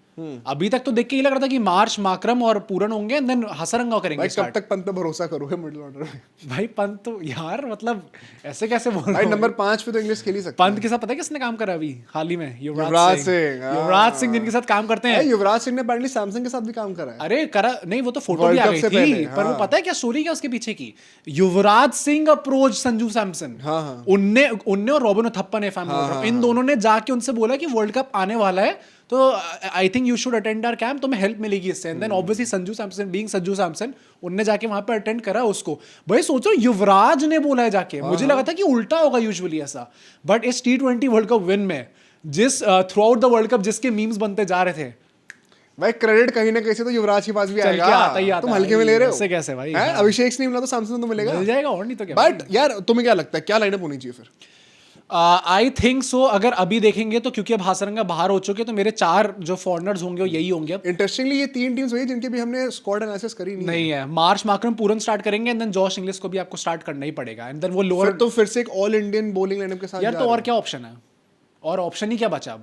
अभी तक तो देख के ही लग रहा था कि मार्च माकरम और पूरन होंगे, देन हसरंगा करेंगे भाई कब स्टार्ट। तक पंत पे भरोसा करोगे मिडिल ऑर्डर में? भाई पंत तो यार मतलब ऐसे कैसे बोल रहे भाई हो? नंबर 5 पे तो इंग्लिश खेल ही सकते पंत के साथ पता है किसने काम करा अभी हाल ही में? युवराज सिंह, हाँ। युवराज सिंह जिनके साथ काम करते हैं। हैं। युवराज सिंह ने अपेरेंटली सैमसंग के साथ भी काम करा है। अरे करा नहीं, वो तो फोटो World भी आ Cup गई से थी, पहले, पर वो हाँ। पता है क्या स्टोरी क्या उसके पीछे की? युवराज सिंह अप्रोच संजू सैमसन, हाँ, हाँ। उनने और रॉबिन थप्पा ने, इन दोनों ने जाके उनसे बोला कि वर्ल्ड कप आने वाला है, तो I think you should attend our camp, तुम्हें हेल्प मिलेगी इससे। And then obviously Sanju Samson being Sanju Samson, उनने जाके वहां पे अटेंड करा उसको। भाई सोचो युवराज ने बोला है जाके, मुझे लगा था कि उल्टा होगा यूजुअली ऐसा, बट इस T20 वर्ल्ड कप विन में जिस through out the world cup जिसके मीम्स बनते जा रहे थे, भाई क्रेडिट कहीं ना कहीं से तो युवराज के पास भी चल आएगा। के आता ही आता तुम हल्के में ले रहे हो। ऐसे कैसे भाई? हैं? हाँ। अभिषेक से नहीं मिला तो सैमसंग तो मिलेगा। मिल जाएगा, और नहीं तो क्या। बट यार तुम्हें क्या लगता है क्या लाइनअप होनी चाहिए फिर? आई थिंक सो, अगर अभी देखेंगे तो क्योंकि अब हासरंगा बाहर हो चुके, तो मेरे 4 जो फॉरनर्स होंगे वो यही होंगे अब। इंटरेस्टिंगली ये 3 टीम्स वही जिनके भी हमने स्क्वाड एनालिसिस करी नहीं है, मार्च माकरम पूरन स्टार्ट करेंगे, एंड देन जॉश इंग्लिश को भी आपको स्टार्ट करना ही पड़ेगा, एंड देन वो लोअर। फिर तो फिर से एक ऑल इंडियन बॉलिंग लाइनअप के साथ यार जा तो रहे और हैं। क्या ऑप्शन है? और ऑप्शन ही क्या बचा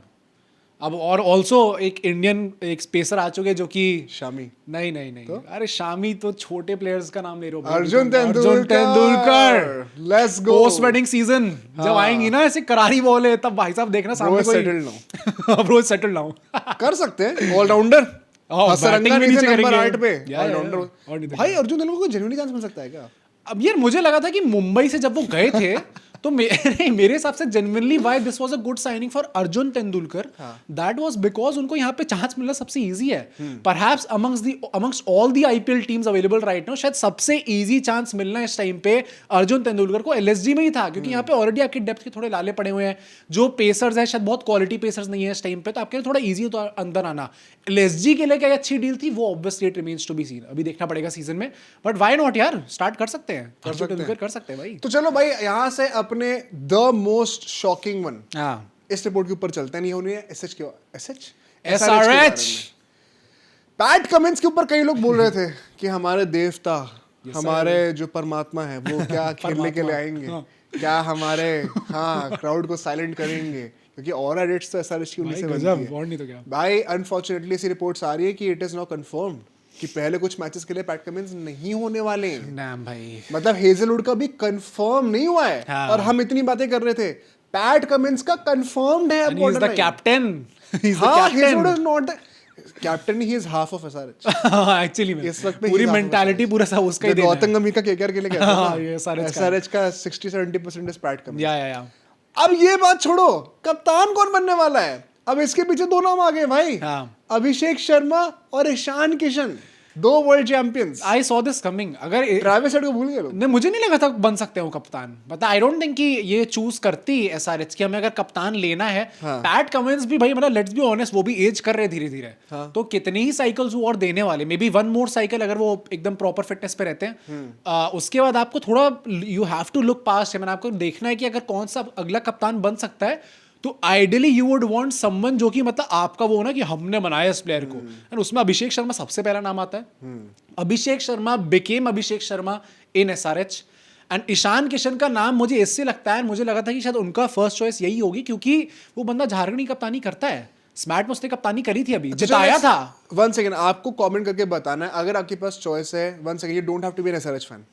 अब और ऑल्सो एक इंडियन एक स्पेसर आ चुके जो कि शामी, नहीं नहीं नहीं अरे शामी तो छोटे प्लेयर्स का नाम ले रहे हो भाई। Arjun Arjun Tendulkar. Let's go. Post wedding season जब आएंगी ना ऐसे करारी बॉल है, तब भाई साहब देखना सामने कोई settle now. Bro settle now कर सकते हैं ऑलराउंडर। हसरंगा भी नीचे नीचे नंबर करेंगे। 8 पे या, और ऑलराउंडर। नहीं तो भाई अर्जुन तेंदुलकर को जेन्युइनली चांस मिल सकता है क्या? अब यार मुझे लगा था कि मुंबई से जब वो गए थे तो मेरे हिसाब से genuinely why this was a good signing for Arjun Tendulkar, that was because उनको यहाँ पे चांस मिलना सबसे इजी है। Perhaps amongst all the IPL teams available right now शायद सबसे इजी चांस मिलना इस टाइम पे अर्जुन तेंदुलकर को एलएसजी में ही था, क्योंकि यहाँ पे ऑलरेडी आपके डेप्थ के थोड़े लाले पड़े हुए हैं। जो पेसर्स है शायद बहुत क्वालिटी पेसर्स नहीं है इस टाइम पे, तो आपके लिए थोड़ा ईजी है तो अंदर आना। एलएसजी के लिए क्या अच्छी डील थी वो obviously it remains to be seen, अभी देखना पड़ेगा सीजन में, बट व्हाई नॉट यार, स्टार्ट कर सकते हैं, अर्जुन तेंदुलकर कर सकते हैं भाई। तो चलो भाई यहाँ से अपने द मोस्ट शॉकिंग वन हाँ इस रिपोर्ट के ऊपर चलते हैं। नहीं होनी है एसएच के एसएच SRH पैट कमिंस के ऊपर कई लोग बोल रहे थे कि हमारे देवता हमारे जो परमात्मा है वो क्या खेलने के लिए आएंगे, क्या हमारे हाँ क्राउड को साइलेंट करेंगे, क्योंकि और एडिट्स तो एसआरएच की उन्हीं से बनती गजब, है। और नहीं तो क्या। भाई अनफॉर्चुनेटली ऐसी रिपोर्ट्स आ रही है कि इट इज नाउ कंफर्म्ड कि पहले कुछ मैचेस के लिए पैट कमिंस नहीं होने वाले हैं। नाम भाई मतलब हेजलवुड का भी कंफर्म नहीं हुआ है। हाँ। और हम इतनी बातें कर रहे थे, पैट कमिंस का कंफर्म्ड है अब he is the borderline। Captain, he is the हाँ, Hazlewood captain is not captain, he is half of SRH. Actually में इस वक्त में पूरी he is half of mentality SRH। पूरा सा उसका ही जो देना गौतम गंभीर का केकेआर के लिए कहता हाँ, है ये SRH का। एसआरएच का 60-70% इज पैट कमिंस। या अब ये बात छोड़ो, कप्तान कौन बनने वाला है? अब इसके पीछे दो नाम आ गए भाई, हाँ। अभिषेक शर्मा और ईशान किशन, दो world champions. I saw this coming. अगर ट्रेविस हेड को भूल गए लोग। नहीं, मुझे नहीं लगा था बन सकते हो कप्तान। बट आई डोंट थिंक कि ये चूज करती एसआरएच कि हमें अगर कप्तान लेना है। हाँ। पैट कमिंस भी भाई, मतलब लेट्स बी ऑनेस्ट, वो भी एज कर रहे धीरे धीरे। हाँ। तो कितनी ही साइकिल्स वो और देने वाले, may be one more cycle अगर वो एकदम प्रॉपर फिटनेस पे रहते हैं। उसके बाद आपको थोड़ा you have to look past है, मैंने आपको देखना है कि अगर कौन सा अगला कप्तान बन सकता है। तो ideally you would want someone जो कि मतलब आपका वो ना कि हमने बनाया इस प्लेयर को, एंड उसमें अभिषेक शर्मा सबसे पहला नाम आता है। Abhishek Sharma became Abhishek Sharma in SRH, and Ishan Kishan का नाम मुझे इससे लगता है, मुझे लगा था कि शायद उनका फर्स्ट चॉइस यही होगी क्योंकि वो बंदा झारखंड की कप्तानी करता है। स्मैट में उसने कप्तानी करी थी, अभी जिताया था। वन सेकंड, आपको कमेंट करके बताना है अगर आपके पास चॉइस है। One second, you don't have to be an SRH fan.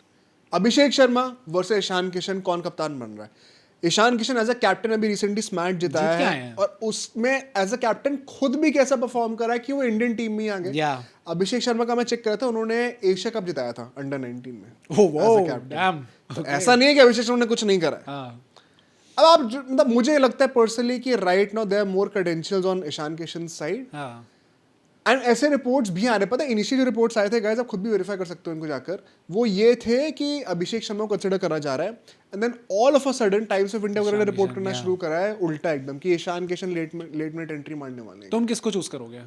Abhishek Sharma versus Ishan Kishan, कौन कप्तान बन रहा है? Ishan Kishan as a captain अभी रिसेंटली स्मैट जिताया जीत के आए है, हैं। और उसमें एज अ कैप्टन खुद भी कैसा परफॉर्म करा है कि वो इंडियन टीम में ही आ गए। Yeah. अभिषेक शर्मा का मैं चेक करा था, उन्होंने एशिया कप जिताया था अंडर 19 में। Oh, wow, as a captain। damn. तो ऐसा नहीं है कि अभिषेक शर्मा ने कुछ नहीं करा है। हाँ। अब आप मतलब मुझे लगता है पर्सनली कि right now there are more credentials on Ishan Kishan side, हाँ। एंड ऐसे रिपोर्ट्स भी आ रहे। पता है इनिशियल जो रिपोर्ट्स आए थे गाइस, आप खुद भी वेरीफाई कर सकते हो इनको जाकर, वो ये थे कि अभिषेक शर्मा को कंसिडर करा जा रहा है, and then all of a sudden Times of India वगैरह ने रिपोर्ट करना शुरू करा है उल्टा एकदम कि Ishan Kishan late minute entry मारने वाले हैं। तुम किसको चूज करोगे?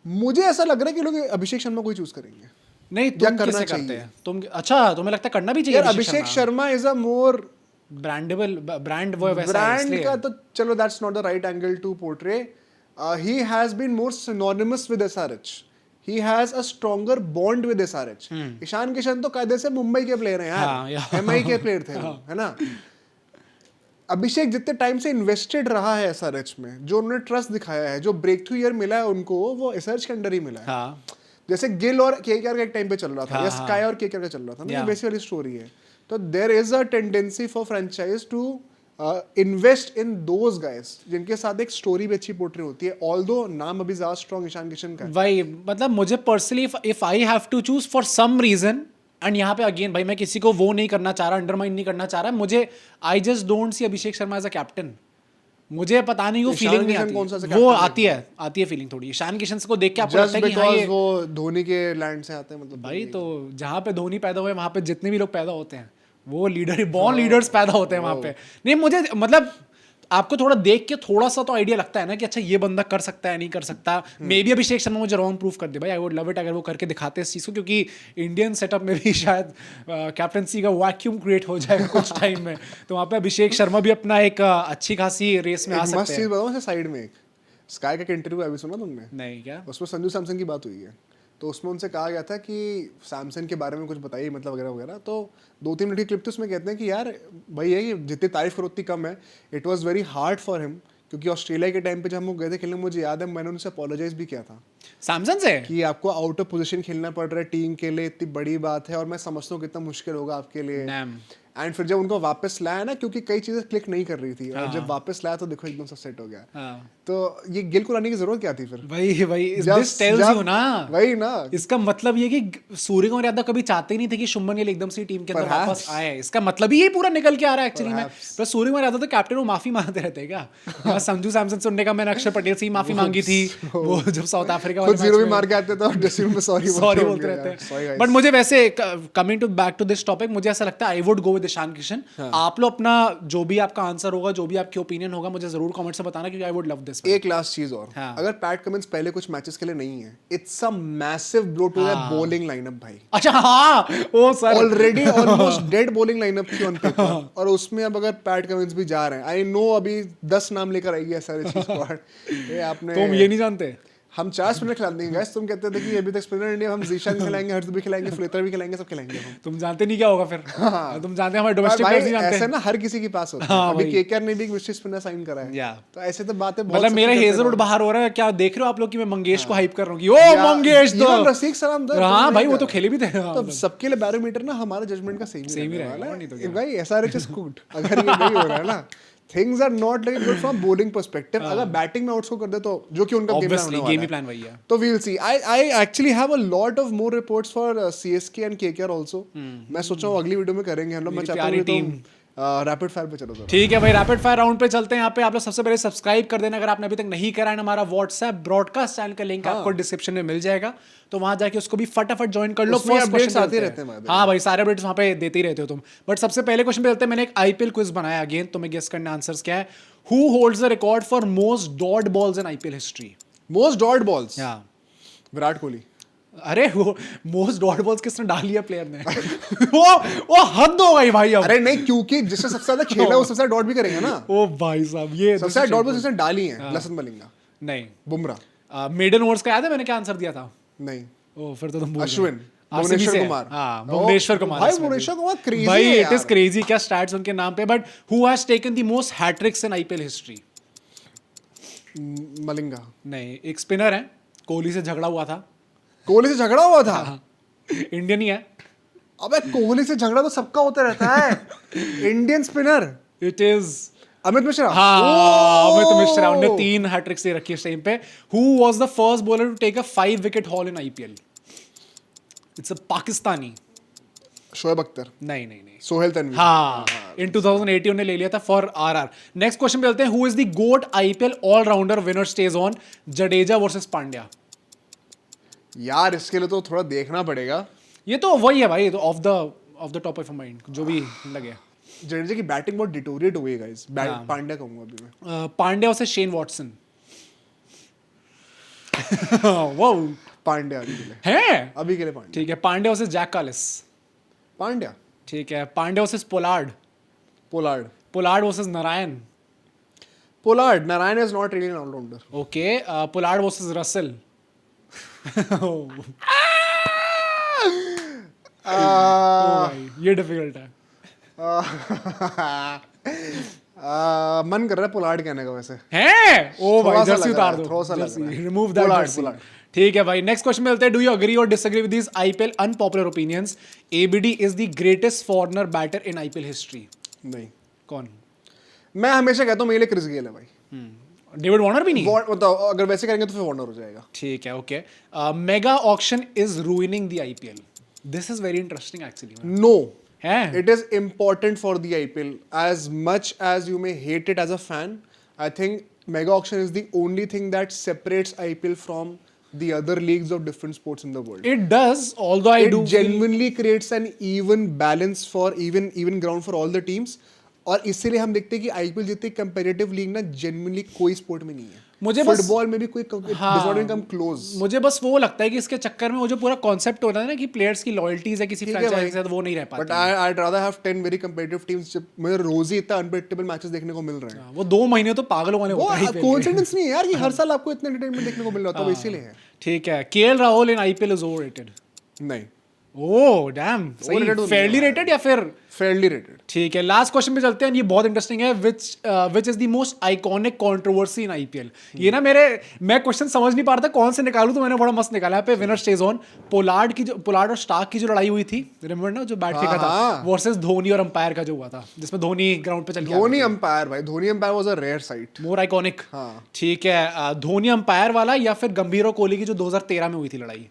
मुझे ऐसा लग रहा है कि लोग अभिषेक शर्मा को ही चूज करेंगे। नहीं, या तुम करना किसे करते चाहिए। हैं? तुम अच्छा, तुम्हें लगता है करना भी चाहिए? यार Abhishek Sharma is a more brandable brand, वो वैसा है ब्रांड इसलिए। का, तो चलो that's not the right angle to portray. He has been more synonymous with SRH, he has a stronger bond with SRH. Ishan Kishan तो कायदे से मुंबई के प्लेयर हैं हाँ, यार, एमआई के प्लेयर थे वो, है ना। अभिषेक जितने टाइम से इन्वेस्टेड रहा है एसआरएच में, जो उन्होंने ट्रस्ट दिखाया है, जो ब्रेक थ्रू ईयर मिला है उनको, वो एसआरएच के अंडर ही मिला है। हाँ। जैसे गिल और केकेआर का एक टाइम पे चल रहा था, हाँ, या हाँ। स्काई और केकेआर का चल रहा था ना, ये Yeah. वैसी वाली स्टोरी है। तो there is a tendency for franchise to invest in those guys जिनके साथ एक स्टोरी भी अच्छी पोर्ट्रे होती है, ऑल्दो नाम अभी ज्यादा स्ट्रॉन्ग ईशान किशन का है। भाई मतलब मुझे personally if I have to choose for some reason, and यहाँ पे अगेन भाई मैं किसी को वो नहीं करना चाह रहा, अंडरमाइन नहीं करना चाह रहा, मुझे I just don't see Abhishek Sharma as a captain. मुझे पता नहीं, वो ईशान फीलिंग नहीं किशन कौन सा आती, captain वो है? आती है फीलिंग थोड़ी ईशान किशन को देख के आपको जस्ट लगता है कि हाँ बिकॉज ये वो धोनी के लैंड से आते हैं, मतलब भाई, तो जहाँ पे धोनी पैदा हुए वहाँ पे जितने भी लोग पैदा होते हैं वो लीडर, बॉर्न लीडर्स पैदा होते हैं वहाँ पे। नहीं, मुझे मतलब आपको थोड़ा देख के थोड़ा सा तो आइडिया लगता है ना कि अच्छा ये बंदा कर सकता है, नहीं कर सकता। मे बी अभिषेक शर्मा मुझे रॉन्ग प्रूफ कर दे भाई, आई वुड लव इट अगर वो करके दिखाते इस चीज़ को, क्योंकि इंडियन सेटअप में भी शायद कैप्टनसी का वैक्यूम क्रिएट हो जाएगा कुछ टाइम में, तो वहाँ पे अभिषेक शर्मा भी अपना एक अच्छी खासी रेस में आ मस्त सकते चीज हैं। बताऊं साइड में, एक स्काई का इंटरव्यू अभी सुना तुमने? नहीं क्या? उसमें संजू सैमसन की बात हुई है, तो उसमें उनसे कहा गया था कि सैमसन के बारे में कुछ बताइए, मतलब वगैरह वगैरह। तो 2-3 मिनट की क्लिप तो उसमें कहते हैं कि यार भाई है कि जितनी तारीफ करो उतनी कम है। It was very hard for him, क्योंकि ऑस्ट्रेलिया के टाइम पे जब हम लोग गए थे खेलने, मुझे याद है मैंने उनसे अपोलोजाइज भी किया था सैमसन से कि आपको आउट ऑफ पोजीशन खेलना पड़ रहा है टीम के लिए, इतनी बड़ी बात है, और मैं समझता हूँ कितना मुश्किल होगा आपके लिए। Damn. एंड फिर जब उनको वापस लाया ना, क्योंकि कई चीजें क्लिक नहीं कर रही थी, और जब वापस लाया तो देखो एकदम सब सेट हो गया। हाँ। तो ये गिल को लाने की जरूरत क्या थी फिर? वही दिस टेल्स यू ना, वही ना, इसका मतलब ये कि सूर्यकुमार यादव कभी चाहते ही नहीं थे कि शुभमन गिल एकदम से टीम के अंदर Perhaps. वापस आए। इसका मतलब ही ये पूरा निकल के आ रहा है एक्चुअली में। Perhaps. पर सूर्यकुमार यादव तो कैप्टन वो माफी मांगते रहते हैं क्या? मैं संजू सैमसन से उनने कहा मैंने अक्षर पटेल से ही माफी मांगी थी, वो जब साउथ अफ्रीका खुद जीरो भी मार के आते थे और ड्रेसिंग में सॉरी बोलते रहते हैं। बट मुझे वैसे coming to back to this topic, मुझे ऐसा लगता है I would go with Ishan Kishan. आप लोग अपना जो भी आपका आंसर होगा, जो भी आपकी ओपिनियन होगा, मुझे जरूर कमेंट से बताना, क्योंकि आई वुड लव दिस। एक लास्ट चीज और, हाँ। अगर पैट कमिंस पहले कुछ मैचेस के लिए नहीं है, it's a massive blow to the bowling lineup भाई। अच्छा हाँ, oh sir, already almost dead bowling lineup थी ऑन पेपर, और उसमें अब अगर पैट कमिंस भी जा रहे हैं, आई नो अभी 10 नाम लेकर आएगी एसआरएच स्क्वाड। ये आपने तुम ये नहीं जानते? हम 4 स्पिनर खिला देंगे guys। तुम कहते थे कि अभी तक स्पिनर इंडिया, हम जीशान भी खिलाएंगे, हर्ष भी खिलाएंगे, फ्लेटर भी खिलाएंगे, सब खिलाएंगे हम। तुम जानते नहीं क्या होगा फिर। तुम जानते हैं हमारे डोमेस्टिक भाई प्लेयर्स नहीं जानते ऐसा ना हर किसी के पास होता है। अभी केकेआर ने भी एक मिस्ट्री स्पिनर साइन करा है। तो ऐसे तो बातें बहुत, मतलब मेरा हेजलवुड बाहर हो रहा है, क्या देख रहे हो आप लोग कि मैं मंगेश को हाइप कर रहा हूँ कि ओ मंगेश तो रसिक सलाम दर। हाँ भाई वो तो खेले भी थे। तो सबके लिए बैरोमीटर ना हमारा जजमेंट का सेम ही रहेगा, रहेगा नहीं तो क्या। भाई। एसआरएच इज गुड अगर ये नहीं हो रहा है ना, things are not like good from bowling perspective. अगर बैटिंग में आउटस्कोर कर दे तो, जो कि उनका गेम ही प्लान वही है। तो we'll see. I actually have a lot of more reports for CSK and KKR also. मैं सोच रहा हूँ अगली वीडियो में करेंगे हम लोग। मैं चाहता हूँ तुम रैपिड फायर पे चलो। ठीक है भाई, रैपिड फायर राउंड पे चलते हैं। यहाँ पे आप लोग सबसे पहले सब्सक्राइब कर देना अगर आपने अभी तक नहीं करा है। हमारा व्हाट्सएप ब्रॉडकास्ट चैनल का लिंक आपको डिस्क्रिप्शन में मिल जाएगा, तो वहां जाके उसको भी फटाफट ज्वाइन कर लो। उसमें First updates question पे आते चलते रहते हैं। हाँ भाई, सारे अपडेट्स वहाँ पे देते ही रहते हो तुम। बट सबसे पहले क्वेश्चन पे चलते हैं। मैंने एक आईपीएल क्विज बनाया अगेन, तुम्हें गेस करना आंसर्स क्या है। Who holds the record for most dot balls in IPL history? Most dot balls Virat Kohli. अरे वो मोस्ट डॉट बॉल्स किसने डाली है प्लेयर ने? वो हद हो गई भाई अब। अरे नहीं, क्योंकि जिससे सबसे ज्यादा खेला वो सबसे ज्यादा डॉट भी करेंगे ना। ओ भाई साहब, ये सबसे ज्यादा डॉट बॉल्स जिसने डाली हैं लसन मलिंगा, नहीं बुमराह, मेडन ओवर्स का याद है मैंने क्या आंसर दिया था? नहीं ओ फिर तो तुम भूल गए। अश्विन, RCB भुवनेश्वर से है। कुमार। हाँ, भुवनेश्वर कुमार। भाई इसमें भी। भुवनेश्वर कुमार क्रेजी भाई है इट इज यार। क्रेजी क्या स्टैट्स उनके नाम पे। But who has taken the most hat-tricks in IPL history? Malinga. नहीं, एक स्पिनर है, कोहली से झगड़ा हुआ था। कोहली से झगड़ा हुआ था? इंडियन ही है। अबे कोहली से झगड़ा तो सबका होता रहता है। Indian spinner it is Amit Mishra. हाँ, अमित मिश्रा। उन्होंने 3 हैट्रिक्स दे रखी है इस टाइम पे। Who was the first bowler to take a 5 wicket haul in IPL? It's a Pakistani. Shoaib Akhtar. नहीं नहीं नहीं। सोहेल तनवीर। हाँ, इन 2018 उन्होंने ले लिया था फॉर आरआर। नेक्स्ट क्वेश्चन पे चलते हैं। Who is the GOAT IPL allrounder winner stage on? Jadeja versus Pandya. यार इसके लिए तो थोड़ा देखना पड़ेगा। ये तो वही है भाई, तो of the top of mind जो भी लगे। जडेजा की बैटिंग बहुत डिटोरिएट हो गई गाइस। हाँ। पांड्या कहूंगा अभी मैं। Pandya versus Shane Watson. वो पांड्या अभी के लिए। है अभी के लिए पांड्या। ठीक है। Pandya versus Jack Kallis. Pandya. ठीक है। Pandya versus Pollard. Pollard. Pollard versus Narine. Pollard. Narine is not really an allrounder. Okay. Pollard versus Russell. ये डिफिकल्ट है। मन कर रहा है पोलार्ड कहने का वैसे। हैं? ओ थोड़ा भाई सा जर्सी लग रहा उतार है, दो। थोड़ा सा लग रहा है। Remove that Pollard, jersey. Pollard. ठीक है भाई, नेक्स्ट क्वेश्चन में मिलते हैं। डू यू एग्री और disagree with this IPL unpopular opinions? ABD is the greatest foreigner batter in IPL history. नहीं, कौन? मैं हमेशा कहता हूँ मेरे लिए क्रिस गेल है भाई। डेविड वार्नर भी नहीं? बताओ, अगर वैसे करेंगे तो फिर वार्नर हो जाएगा। ठीक है, okay. Mega auction is ruining the IPL. This is very interesting actually. No, है? it is important for the IPL. As much as you may hate it as a fan, I think mega auction is the only thing that separates IPL from the other leagues of different sports in the world. It does, although I It do genuinely creates an even balance for even ground for all the teams. और इसीलिए हम देखते हैं कि IPL जितनी comparative league ना genuinely कोई sport में नहीं है। मुझे बस- फुटबॉल में भी कोई कम क्लोज। मुझे बस वो लगता है कि इसके चक्कर में वो जो पूरा कॉन्सेप्ट होता है ना कि प्लेयर्स की लॉयल्टीज है किसी फ्रैंचाइजी के साथ, वो नहीं रह बट पाती। I'd rather have 10 very competitive teams। जब मुझे रोज ही इतना अनप्रेडिक्टेबल मैचेस देखने को मिल रहे हैं। वो 2 महीने तो पागलों वाले वो होते हैं IPL के। कोइंसिडेंस नहीं है यार कि हर साल आपको इतना एंटरटेनमेंट देखने को मिल रहा था, वो इसीलिए है। ठीक है। KL Rahul in IPL is overrated. नहीं, ओह डैम, सही। Overrated तो फेयरली नहीं है। रेटेड या फिर? Fairlie rated. ठीक है। लास्ट क्वेश्चन पे चलते हैं। ये बहुत इंटरेस्टिंग है। Which is the most iconic controversy in IPL? ये ना मैं क्वेश्चन समझ नहीं पा रहा था कौन से निकालूं, तो मैंने बड़ा मस्त निकाला है पे। Winner stage on. पोलार्ड और स्टार्क की जो लड़ाई हुई थी, रिमेंबर ना, जो बैट फेंका था, वर्सेस धोनी और अंपायर का जो हुआ था, जिसमें धोनी ग्राउंड पे चल गया। धोनी अंपायर भाई, Dhoni umpire was a rare sight. More iconic. हाँ। ठीक है। धोनी अंपायर वाला या फिर गंभीर और कोहली की जो 2013 में हुई थी लड़ाई?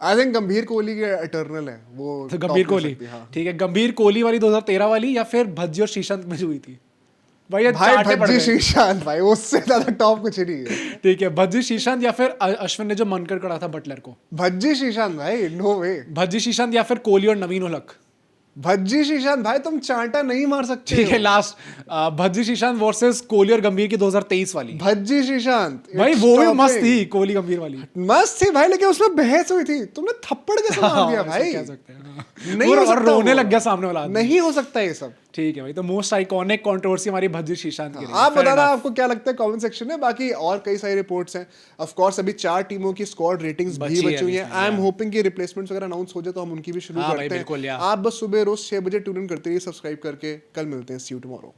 आई थिंक गंभीर कोहली के इटर्नल है वो। तो top गंभीर में कोहली। सकती है, हाँ। ठीक है। गंभीर कोहली वाली 2013 वाली या फिर भज्जी और श्रीशांत में जो हुई थी? भाई ये भाई चाटे पड़ भज्जी गए। श्रीशांत भाई, उससे ज्यादा टॉप कुछ नहीं है। ठीक है। भज्जी श्रीशांत या फिर अश्विन ने जो मनकर करा था बटलर को? भज्जी श्रीशांत भाई, नो वे। भज्जी श्रीशांत या फिर कोहली और नवीन उलक? भज्जी श्रीशांत भाई, तुम चांटा नहीं मार सकते ठीक है। हो। लास्ट भज्जी श्रीशांत वर्सेस कोहली और गंभीर की 2023 वाली। भज्जी श्रीशांत भाई it's वो भी topping। मस्त थी, कोहली गंभीर वाली। मस्त थी भाई, लेकिन उसमें बहस हुई थी। तुमने थप्पड़ कैसे मार दिया ऐसा भाई? कह सकते हैं। नहीं हो और सकता रोने वो। लग गया सामने वाला आदमी। नहीं हो सकता ये सब। ठीक है भाई, तो मोस्ट आइकॉनिक कंट्रोवर्सी हमारी भज्जी श्रीशांत की रही है। आप Fair बताना enough. आपको क्या लगता है कमेंट सेक्शन में। बाकी और कई सारी रिपोर्ट्स हैं, ऑफ कोर्स अभी 4 टीमों की स्क्वाड रेटिंग्स भी बची है बची हुई हैं। अभी, आई एम होपिंग कि रिप्लेसमेंट्स वगैरह अनाउंस हो जाए तो हम उनकी भी शुरू हाँ भाई, करते बिल्कुल हैं। यार। आप बस सुबह रोज 6 बजे ट्यून इन करते रहिए, सब्सक्राइब करके। कल मिलते हैं, सी यू टुमारो।